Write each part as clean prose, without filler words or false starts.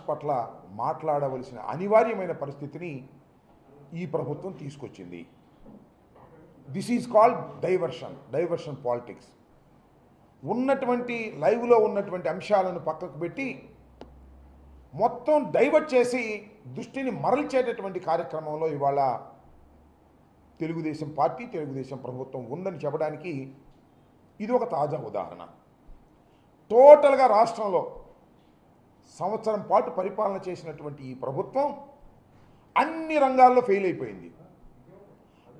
Arrest పట్ల మాట్లాడవలసిన అనివార్యమైన పరిస్థితిని ఈ ప్రభుత్వం తీసుకొచ్చింది. This is called diversion politics. ఉన్నటువంటి లైవ్లో ఉన్నటువంటి అంశాలను పక్కకు పెట్టి మొత్తం డైవర్ట్ చేసి దృష్టిని మరల్చేటటువంటి కార్యక్రమంలో ఇవాళ తెలుగుదేశం పార్టీ, తెలుగుదేశం ప్రభుత్వం ఉందని చెప్పడానికి ఇది ఒక తాజా ఉదాహరణ. టోటల్గా రాష్ట్రంలో సంవత్సరం పాటు పరిపాలన చేసినటువంటి ఈ ప్రభుత్వం అన్ని రంగాల్లో ఫెయిల్ అయిపోయింది.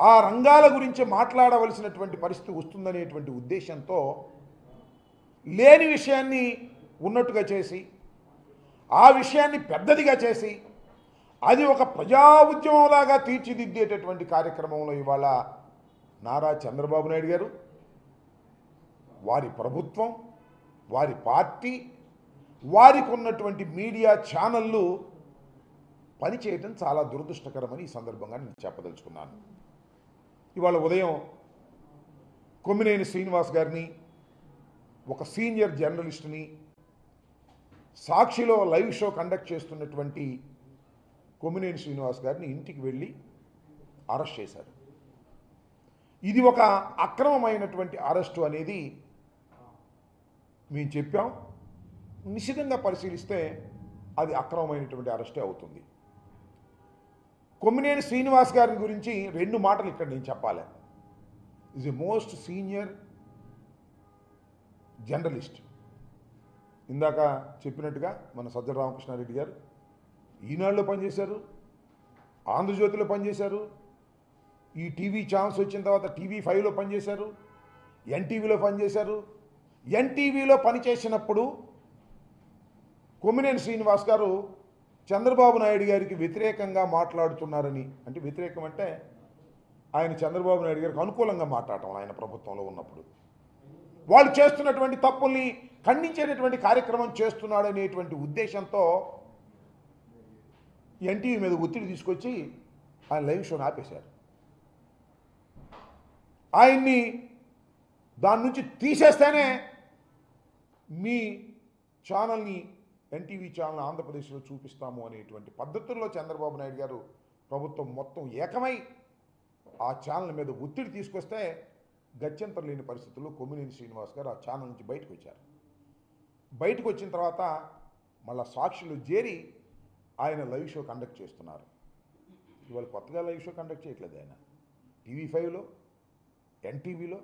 ఆ రంగాల గురించి మాట్లాడవలసినటువంటి పరిస్థితి వస్తుందనేటువంటి ఉద్దేశంతో లేని విషయాన్ని ఉన్నట్టుగా చేసి, ఆ విషయాన్ని పెద్దదిగా చేసి, అది ఒక ప్రజా ఉద్యమంలాగా తీర్చిదిద్దేటటువంటి కార్యక్రమంలో ఇవాళ నారా చంద్రబాబు నాయుడు గారు, వారి ప్రభుత్వం, వారి పార్టీ, వారికి ఉన్నటువంటి మీడియా ఛానళ్ళు పనిచేయటం చాలా దురదృష్టకరమని ఈ సందర్భంగా నేను చెప్పదలుచుకున్నాను. ఇవాళ ఉదయం కొమ్మినేని శ్రీనివాస్ గారిని, ఒక సీనియర్ జర్నలిస్టుని, సాక్షిలో లైవ్ షో కండక్ట్ చేస్తున్నటువంటి కొమ్మినేని శ్రీనివాస్ గారిని ఇంటికి వెళ్ళి అరెస్ట్ చేశారు. ఇది ఒక అక్రమమైనటువంటి అరెస్టు అనేది మేము చెప్పాం. నిశితంగా పరిశీలిస్తే అది అక్రమమైనటువంటి అరెస్టే అవుతుంది. కొమ్మినేని శ్రీనివాస్ గారి గురించి రెండు మాటలు ఇక్కడ నేను చెప్పాలి. Is a most senior journalist. ఇందాక చెప్పినట్టుగా మన సజ్జల రామకృష్ణారెడ్డి గారు ఈనాడులో పనిచేశారు, ఆంధ్రజ్యోతిలో పనిచేశారు, ఈ టీవీ ఛానల్స్ వచ్చిన తర్వాత TV5లో పనిచేశారు, ఎన్టీవీలో పనిచేశారు. ఎన్టీవీలో పనిచేసినప్పుడు కొమ్మినేని శ్రీనివాస్ గారు చంద్రబాబు నాయుడు గారికి వ్యతిరేకంగా మాట్లాడుతున్నారని, అంటే వ్యతిరేకం అంటే ఆయన చంద్రబాబు నాయుడు గారికి అనుకూలంగా మాట్లాడటం, ఆయన ప్రభుత్వంలో ఉన్నప్పుడు వాళ్ళు చేస్తున్నటువంటి తప్పుల్ని ఖండించేటటువంటి కార్యక్రమం చేస్తున్నాడనేటువంటి ఉద్దేశంతో ఎన్టీవీ మీద ఒత్తిడి తీసుకొచ్చి ఆయన లైవ్ షోని ఆపేశారు. ఆయన్ని దాని నుంచి తీసేస్తేనే మీ ఛానల్ని, ఎన్టీవీ ఛానల్ ఆంధ్రప్రదేశ్లో చూపిస్తాము అనేటువంటి పద్ధతుల్లో చంద్రబాబు నాయుడు గారు ప్రభుత్వం మొత్తం ఏకమై ఆ ఛానల్ మీద ఒత్తిడి తీసుకొస్తే గత్యంతరం లేని పరిస్థితుల్లో కొమ్మినేని శ్రీనివాస్ గారు ఆ ఛానల్ నుంచి బయటకు వచ్చారు. బయటకు వచ్చిన తర్వాత మళ్ళీ సాక్షిలో చేరి ఆయన లైవ్ షో కండక్ట్ చేస్తున్నారు. ఇవాళ కొత్తగా లైవ్ షో కండక్ట్ చేయట్లేదు. ఆయన TV5లో, ఎన్టీవీలో,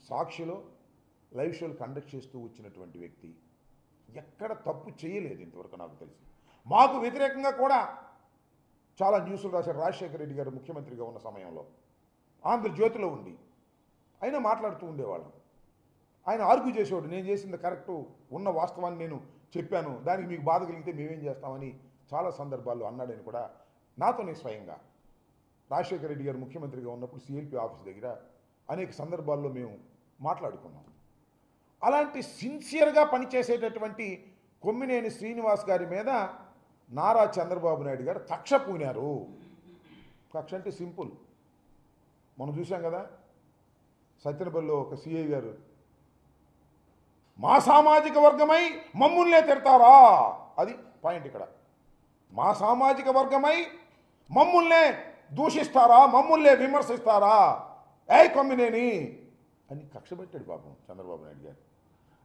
సాక్షిలో లైవ్ షోలు కండక్ట్ చేస్తూ వచ్చినటువంటి వ్యక్తి. ఎక్కడ తప్పు చేయలేదు ఇంతవరకు నాకు తెలిసి. మాకు వ్యతిరేకంగా కూడా చాలా న్యూస్లు రాశారు. రాజశేఖర రెడ్డి గారు ముఖ్యమంత్రిగా ఉన్న సమయంలో ఆంధ్రజ్యోతిలో ఉండి అయినా మాట్లాడుతూ ఉండేవాళ్ళం. ఆయన ఆర్గ్యూ చేసేవాడు, నేను చేసింది కరెక్టు, ఉన్న వాస్తవాన్ని నేను చెప్పాను, దానికి మీకు బాధ కలిగితే మేమేం చేస్తామని చాలా సందర్భాల్లో అన్నాడని కూడా నాతోనే స్వయంగా రాజశేఖర రెడ్డి గారు ముఖ్యమంత్రిగా ఉన్నప్పుడు CLP ఆఫీస్ దగ్గర అనేక సందర్భాల్లో మేము మాట్లాడుకున్నాం. అలాంటి సిన్సియర్గా పనిచేసేటటువంటి కొమ్మినేని శ్రీనివాస్ గారి మీద నారా చంద్రబాబు నాయుడు గారు కక్ష పూనారు. కక్ష అంటే సింపుల్, మనం చూసాం కదా, సత్యనపల్లిలో ఒక CI గారు మా సామాజిక వర్గమై మమ్ముల్నే తిడతారా, అది పాయింట్ ఇక్కడ. మా సామాజిక వర్గమై మమ్ముల్నే దూషిస్తారా, మమ్ముల్నే విమర్శిస్తారా, ఏ కొమ్మినేని అని కక్ష పెట్టాడు పాపం చంద్రబాబు నాయుడు గారు.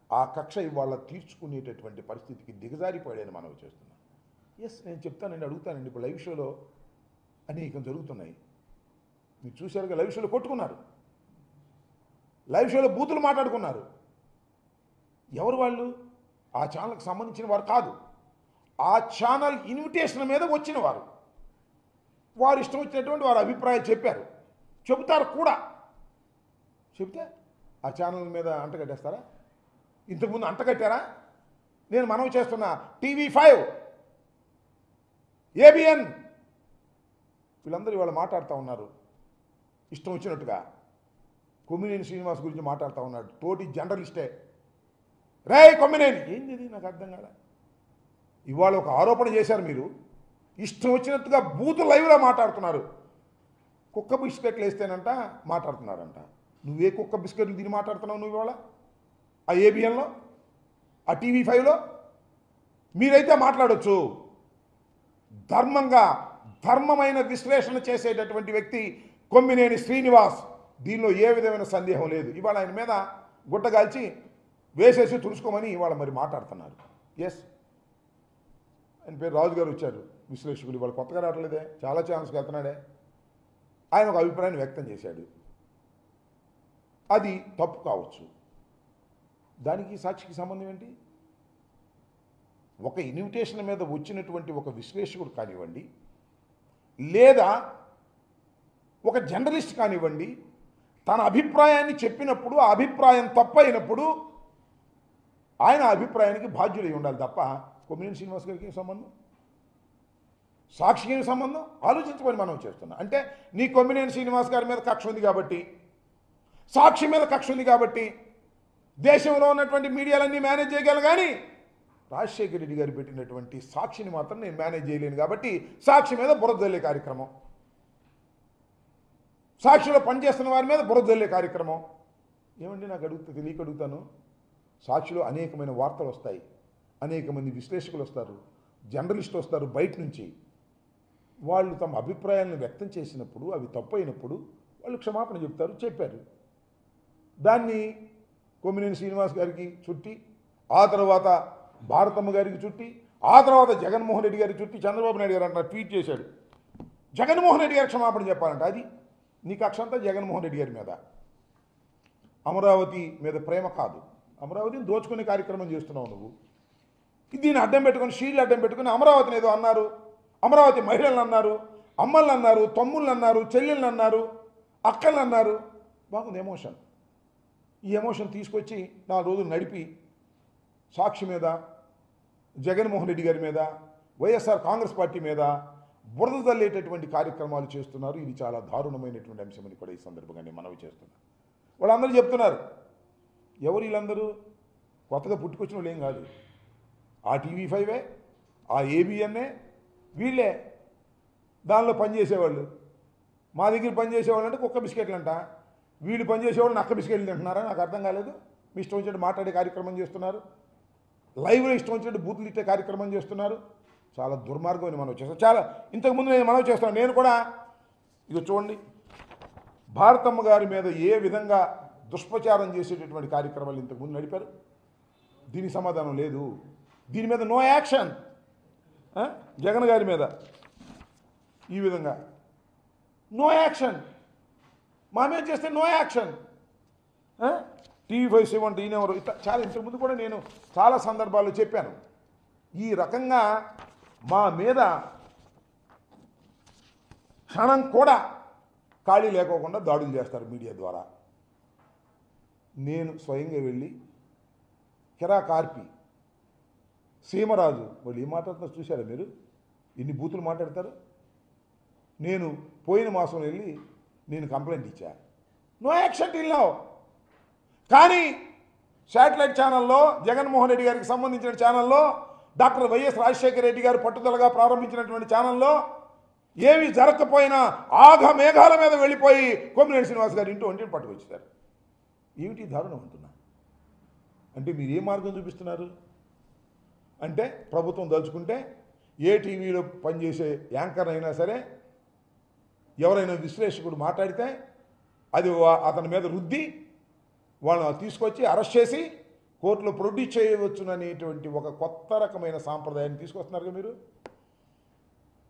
ఆ కక్ష ఇవాళ తీర్చుకునేటటువంటి పరిస్థితికి దిగజారిపోయాడని మనవి చేస్తున్నాం. ఎస్, నేను చెప్తానండి, అడుగుతానండి. ఇప్పుడు లైవ్ షోలో అనేకం జరుగుతున్నాయి. మీరు చూశారుగా, లైవ్ షోలో కొట్టుకున్నారు, లైవ్ షోలో బూతులు మాట్లాడుకున్నారు. ఎవరు వాళ్ళు? ఆ ఛానల్కి సంబంధించిన వారు కాదు. ఆ ఛానల్ ఇన్విటేషన్ మీద వచ్చిన వారు. వారు ఇష్టం వచ్చినటువంటి వారు అభిప్రాయాలు చెప్పారు, చెబుతారు కూడా. చెబితే ఆ ఛానల్ మీద అంటగట్టేస్తారా? ఇంతకుముందు అంటగట్టారా? నేను మనవి చేస్తున్నా, TV5, ABN వీళ్ళందరూ ఇవాళ మాట్లాడుతూ ఉన్నారు ఇష్టం వచ్చినట్టుగా. కొమ్మినేని శ్రీనివాస్ గురించి మాట్లాడుతూ ఉన్నాడు, తోటి జర్నలిస్టే. రే కొమ్మినేని, ఏంది ఇది నాకు అర్థం కాదా. ఇవాళ ఒక ఆరోపణ చేశారు మీరు, ఇష్టం వచ్చినట్టుగా బూత్ లైవ్లో మాట్లాడుతున్నారు. కుక్క బిస్కెట్లు వేస్తేనంట మాట్లాడుతున్నారంట. నువ్వే కుక్క బిస్కెట్లు తిని మాట్లాడుతున్నావు నువ్వు ఇవాళ? ఆ ABNలో, ఆ TV5లో మీరైతే మాట్లాడొచ్చు, ధర్మమైన విశ్లేషణ చేసేటటువంటి వ్యక్తి కొమ్మినేని శ్రీనివాస్. దీనిలో ఏ విధమైన సందేహం లేదు. ఇవాళ ఆయన మీద గుట్టగాల్చి వేసేసి తుడుచుకోమని ఇవాళ మరి మాట్లాడుతున్నారు. ఎస్, ఆయన పేరు రాజు గారు వచ్చారు, విశ్లేషకులు. ఇవాళ కొత్తగా రావట్లేదే, చాలా ఛాన్స్కి వెళ్తున్నాడే. ఆయన ఒక అభిప్రాయాన్ని వ్యక్తం చేశాడు, అది తప్పు కావచ్చు. దానికి సాక్షికి సంబంధం ఏంటి? ఒక ఇన్విటేషన్ మీద వచ్చినటువంటి ఒక విశ్లేషకుడు కానివ్వండి, లేదా ఒక జర్నలిస్ట్ కానివ్వండి, తన అభిప్రాయాన్ని చెప్పినప్పుడు ఆ అభిప్రాయం తప్పైనప్పుడు ఆయన అభిప్రాయానికి బాధ్యుడై ఉండాలి తప్ప కొమ్మినేని శ్రీనివాస్ గారికి ఏం సంబంధం, సాక్షికి ఏం సంబంధం? ఆలోచించుకొని మనం చేస్తున్నాం. అంటే నీ కొమ్మినేని శ్రీనివాస్ గారి మీద కక్ష ఉంది కాబట్టి, సాక్షి మీద కక్ష ఉంది కాబట్టి దేశంలో ఉన్నటువంటి మీడియాలన్నీ మేనేజ్ చేయగలను, కానీ రాజశేఖర రెడ్డి గారు పెట్టినటువంటి సాక్షిని మాత్రం నేను మేనేజ్ చేయలేను కాబట్టి సాక్షి మీద బురద జల్లే కార్యక్రమం, సాక్షిలో పనిచేస్తున్న వారి మీద బురద జల్లే కార్యక్రమం. ఏమండి, నాకు తెలియక అడుగుతాను. సాక్షిలో అనేకమైన వార్తలు వస్తాయి, అనేక మంది విశ్లేషకులు వస్తారు, జర్నలిస్టులు వస్తారు బయట నుంచి. వాళ్ళు తమ అభిప్రాయాలను వ్యక్తం చేసినప్పుడు అవి తప్పైనప్పుడు వాళ్ళు క్షమాపణ చెప్తారు, చెప్పారు. దాన్ని కొమ్మినేని శ్రీనివాస్ గారికి చుట్టి, ఆ తర్వాత భారతమ్మ గారికి చుట్టి, ఆ తర్వాత జగన్మోహన్ రెడ్డి గారికి చుట్టి చంద్రబాబు నాయుడు గారు అంటారు, ట్వీట్ చేశాడు, జగన్మోహన్ రెడ్డి గారికి క్షమాపణ చెప్పాలంట. అది నీ కక్ష అంతా జగన్మోహన్ రెడ్డి గారి మీద. అమరావతి మీద ప్రేమ కాదు, అమరావతిని దోచుకునే కార్యక్రమం చేస్తున్నావు నువ్వు. దీన్ని అడ్డం పెట్టుకుని, షీల్డ్ అడ్డం పెట్టుకుని అమరావతిని ఏదో అన్నారు, అమరావతి మహిళలను అన్నారు, అమ్మల్ని అన్నారు, తమ్ముళ్ళని అన్నారు, చెల్లెళ్ళని అన్నారు, అక్కల్ని అన్నారు. బాగుంది ఎమోషన్. ఈ ఎమోషన్ తీసుకొచ్చి 4 రోజులు నడిపి సాక్షి మీద, జగన్మోహన్ రెడ్డి గారి మీద, వైఎస్ఆర్ కాంగ్రెస్ పార్టీ మీద బురద తల్లేటటువంటి కార్యక్రమాలు చేస్తున్నారు. ఇది చాలా దారుణమైనటువంటి అంశమని కూడా ఈ సందర్భంగా నేను మనవి చేస్తున్నాను. వాళ్ళందరూ చెప్తున్నారు. ఎవరు వీళ్ళందరూ? కొత్తగా పుట్టుకొచ్చిన వాళ్ళు ఏం కాదు. ఆ TV5, ఆ ABNఏ, వీళ్ళే దానిలో పనిచేసేవాళ్ళు. మా దగ్గర పనిచేసేవాళ్ళు అంటే కుక్క బిస్కెట్లు అంట, వీళ్ళు పనిచేసేవాళ్ళు నక్క బిస్కెట్లు తింటున్నారా? నాకు అర్థం కాలేదు. మీ ఇష్టం వచ్చినట్టు మాట్లాడే కార్యక్రమం చేస్తున్నారు, లైవ్లో ఇష్టం వచ్చినట్టు బూతులు ఇచ్చే కార్యక్రమం చేస్తున్నారు. చాలా దుర్మార్గం అని మనం చేస్తాం. చాలా ఇంతకుముందు నేను మనవి చేస్తాను. నేను కూడా ఇది చూడండి, భారతమ్మ గారి మీద ఏ విధంగా దుష్ప్రచారం చేసేటటువంటి కార్యక్రమాలు ఇంతకుముందు నడిపారు. దీనికి సమాధానం లేదు. దీని మీద నో యాక్షన్. జగన్ గారి మీద ఈ విధంగా నో యాక్షన్, మా మీద చేస్తే నో యాక్షన్. TV5 7 ఈయనెవరు, చాలా ఇంతకుముందు కూడా నేను చాలా సందర్భాల్లో చెప్పాను. ఈ రకంగా మా మీద క్షణం కూడా ఖాళీ లేకోకుండా దాడులు చేస్తారు మీడియా ద్వారా. నేను స్వయంగా వెళ్ళి కిరా కార్పి, సీమరాజు, వాళ్ళు ఏం మాట్లాడుతున్నారు చూశారా మీరు? ఎన్ని బూతులు మాట్లాడతారు. నేను పోయిన మాసం వెళ్ళి నేను కంప్లైంట్ ఇచ్చా, నో యాక్షన్ టిల్ నౌ. కానీ శాటిలైట్ ఛానల్లో, జగన్మోహన్ రెడ్డి గారికి సంబంధించిన ఛానల్లో, డాక్టర్ వైఎస్ రాజశేఖర రెడ్డి గారు పట్టుదలగా ప్రారంభించినటువంటి ఛానల్లో ఏమీ జరగకపోయినా ఆఘ మేఘాల మీద వెళ్ళిపోయి కొమ్మినేని శ్రీనివాస్ గారు ఇంటిని పట్టుకొచ్చారు. ఏమిటి దారుణం అంటున్నా? అంటే మీరు ఏ మార్గం చూపిస్తున్నారు? అంటే ప్రభుత్వం దలుచుకుంటే ఏ టీవీలో పనిచేసే యాంకర్ అయినా సరే, ఎవరైనా విశ్లేషకుడు మాట్లాడితే అది అతని మీద రుద్ది వాళ్ళని తీసుకొచ్చి అరెస్ట్ చేసి కోర్టులో ప్రొడ్యూస్ చేయవచ్చుననేటువంటి ఒక కొత్త రకమైన సాంప్రదాయాన్ని తీసుకొస్తున్నారు మీరు.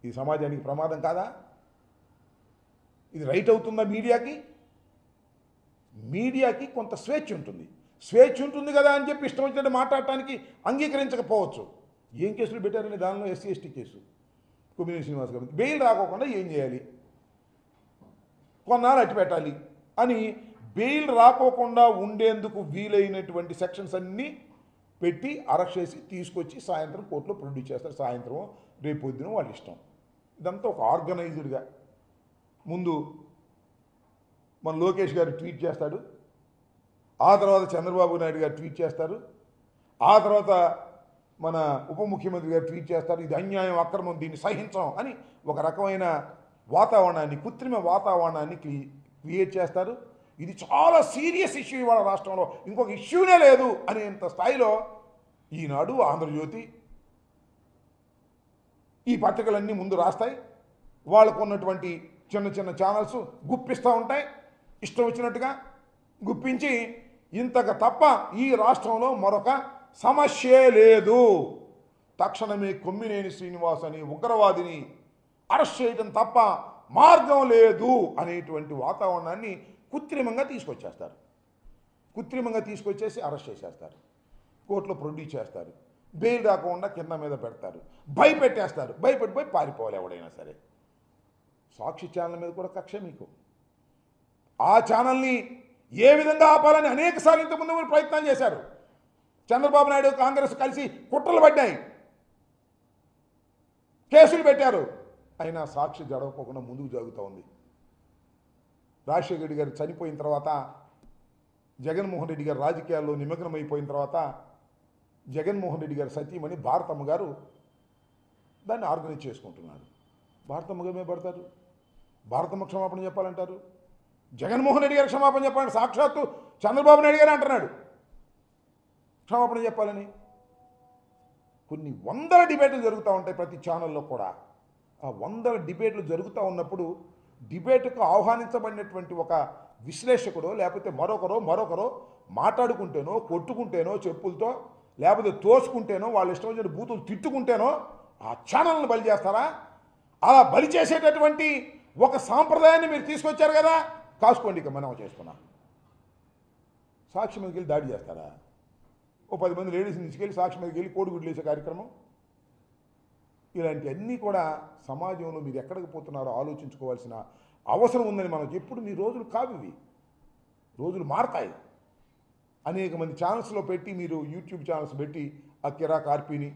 ఈ సమాజానికి ప్రమాదం కాదా? ఇది రైట్ అవుతుందా మీడియాకి? మీడియాకి కొంత స్వేచ్ఛ ఉంటుంది. స్వేచ్ఛ ఉంటుంది కదా అని చెప్పి ఇష్టం వచ్చినట్టు మాట్లాడటానికి అంగీకరించకపోవచ్చు. ఏం కేసులు పెట్టారని దానిలో SC ST case Kommineni Srinivas గారు బెయిల్ రాకోకుండా ఏం చేయాలి, కొన్నాళ్ళు అట్టి పెట్టాలి అని బెయిల్ రాకోకుండా ఉండేందుకు వీలైనటువంటి సెక్షన్స్ అన్నీ పెట్టి అరెస్ట్ చేసి తీసుకొచ్చి సాయంత్రం కోర్టులో ప్రొడ్యూస్ చేస్తారు. సాయంత్రం రేపు పొద్దున వాళ్ళ ఇష్టం. ఇదంతా ఒక ఆర్గనైజ్డ్గా. ముందు మన లోకేష్ గారు ట్వీట్ చేస్తాడు, ఆ తర్వాత చంద్రబాబు నాయుడు గారు ట్వీట్ చేస్తారు, ఆ తర్వాత మన ఉప ముఖ్యమంత్రి గారు ట్వీట్ చేస్తారు. ఇది అన్యాయం, అక్రమం, దీన్ని సహించం అని ఒక రకమైన వాతావరణాన్ని, కృత్రిమ వాతావరణాన్ని క్రియేట్ చేస్తారు. ఇది చాలా సీరియస్ ఇష్యూ ఇవాళ రాష్ట్రంలో, ఇంకొక ఇష్యూనే లేదు అనేంత స్థాయిలో ఈనాడు, ఆంధ్రజ్యోతి, ఈ పత్రికలన్నీ ముందు రాస్తాయి, వాళ్ళకు ఉన్నటువంటి చిన్న చిన్న ఛానల్స్ గుప్పిస్తూ ఉంటాయి, ఇష్టం వచ్చినట్టుగా గుప్పించి ఇంతకు తప్ప ఈ రాష్ట్రంలో మరొక సమస్యే లేదు, తక్షణమే కొమ్మినేని శ్రీనివాస్ అని ఉగ్రవాదిని అరెస్ట్ చేయడం తప్ప మార్గం లేదు అనేటువంటి వాతావరణాన్ని కృత్రిమంగా తీసుకొచ్చేస్తారు. కృత్రిమంగా తీసుకొచ్చేసి అరెస్ట్ చేసేస్తారు, కోర్టులో ప్రొడ్యూస్ చేస్తారు, బెయిల్ రాకుండా కింద మీద పెడతారు, భయపెట్టేస్తారు, భయపెట్టిపోయి పారిపోవాలి ఎవడైనా సరే. సాక్షి ఛానల్ మీద కూడా కక్ష మీకు. ఆ ఛానల్ని ఏ విధంగా ఆపాలని అనేక సార్లు ఇంతకుముందు మీరు ప్రయత్నాలు చేశారు. చంద్రబాబు నాయుడు కాంగ్రెస్ కలిసి కుట్రలు పడ్డాయి, కేసులు పెట్టారు, అయినా సాక్షి జడవకోకుండా ముందుకు జరుగుతూ ఉంది. రాజశేఖర రెడ్డి గారు చనిపోయిన తర్వాత, జగన్మోహన్ రెడ్డి గారు రాజకీయాల్లో నిమగ్నమైపోయిన తర్వాత, జగన్మోహన్ రెడ్డి గారి సతీమణి భారతమ్మ గారు దాన్ని ఆర్గనైజ్ చేసుకుంటున్నారు. భారతమ్మ గారు మీద పడతారు, భారతమ్మ క్షమాపణ చెప్పాలంటారు, జగన్మోహన్ రెడ్డి గారు క్షమాపణ చెప్పాలంటే సాక్షాత్తు చంద్రబాబు నాయుడు గారు అంటున్నాడు క్షమాపణ చెప్పాలని. కొన్ని వందల డిబేట్లు జరుగుతూ ఉంటాయి ప్రతి ఛానల్లో కూడా. ఆ వందల డిబేట్లు జరుగుతూ ఉన్నప్పుడు డిబేట్కు ఆహ్వానించబడినటువంటి ఒక విశ్లేషకుడో లేకపోతే మరొకరో మాట్లాడుకుంటేనో, కొట్టుకుంటేనో, చెప్పులతో లేకపోతే తోసుకుంటేనో, వాళ్ళు ఇష్టం వచ్చిన బూతులు తిట్టుకుంటేనో ఆ ఛానల్ని బలి చేస్తారా? అలా బలి చేసేటటువంటి ఒక సాంప్రదాయాన్ని మీరు తీసుకొచ్చారు కదా, కాసుకోండి. ఇక మనం చేసుకున్నాం. సాక్షి మీదకి వెళ్ళి దాడి చేస్తారా? ఓ 10 మంది లేడీస్ని తీసుకెళ్ళి సాక్షి మీదకి వెళ్ళి కోడిగుడ్లు వేసే కార్యక్రమం. ఇలాంటివన్నీ కూడా సమాజంలో మీరు ఎక్కడికి పోతున్నారో ఆలోచించుకోవాల్సిన అవసరం ఉందని మనం ఎప్పుడు. మీ రోజులు కావివి, రోజులు మారతాయి. అనేక మంది ఛానల్స్లో పెట్టి, మీరు యూట్యూబ్ ఛానల్స్ పెట్టి ఆ కిరా కార్పీని,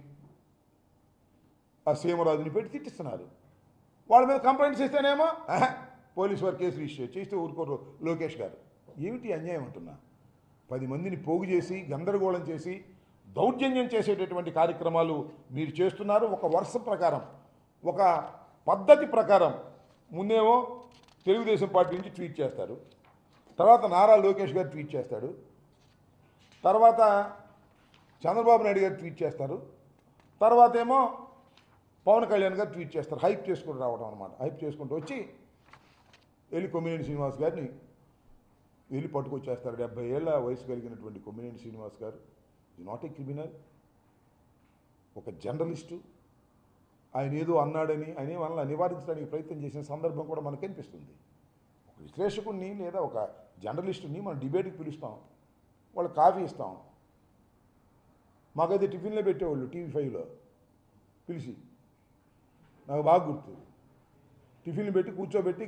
ఆ సీమరాజుని పెట్టి తిట్టిస్తున్నారు. వాళ్ళ మీద కంప్లైంట్స్ ఇస్తేనేమో పోలీసు వారు కేసు రిజిస్టర్ చేస్తే ఊరుకోరు లోకేష్ గారు. ఏమిటి అన్యాయం అంటున్నా? 10 మందిని పోగు చేసి గందరగోళం చేసి దౌర్జన్యం చేసేటటువంటి కార్యక్రమాలు మీరు చేస్తున్నారు. ఒక వరుస ప్రకారం, ఒక పద్ధతి ప్రకారం ముందేమో తెలుగుదేశం పార్టీ నుంచి ట్వీట్ చేస్తారు, తర్వాత నారా లోకేష్ గారు ట్వీట్ చేస్తాడు, తర్వాత చంద్రబాబు నాయుడు గారు ట్వీట్ చేస్తారు, తర్వాత ఏమో పవన్ కళ్యాణ్ గారు ట్వీట్ చేస్తారు. హైప్ చేసుకుంటూ రావడం అనమాట. హైప్ చేసుకుంటూ వచ్చి వెళ్ళి కొమ్మినేని శ్రీనివాస్ గారిని వెళ్ళి పట్టుకొచ్చేస్తారు. 70 ఏళ్ల వయసు కలిగినటువంటి కొమ్మినేని శ్రీనివాస్ గారు ఈజ్ నాట్ ఏ క్రిమినల్, ఒక జర్నలిస్టు. ఆయన ఏదో అన్నాడని ఆయన వల్ల నివారించడానికి ప్రయత్నం చేసిన సందర్భం కూడా మనకు కనిపిస్తుంది. ఒక విశ్లేషకుడిని లేదా ఒక జర్నలిస్టుని మనం డిబేట్కి పిలుస్తాం, వాళ్ళు కాఫీ ఇస్తాం. మాకైతే టిఫిన్లో పెట్టేవాళ్ళు TV5లో పిలిచి, నాకు బాగా గుర్తు. టిఫిన్లు పెట్టి కూర్చోబెట్టి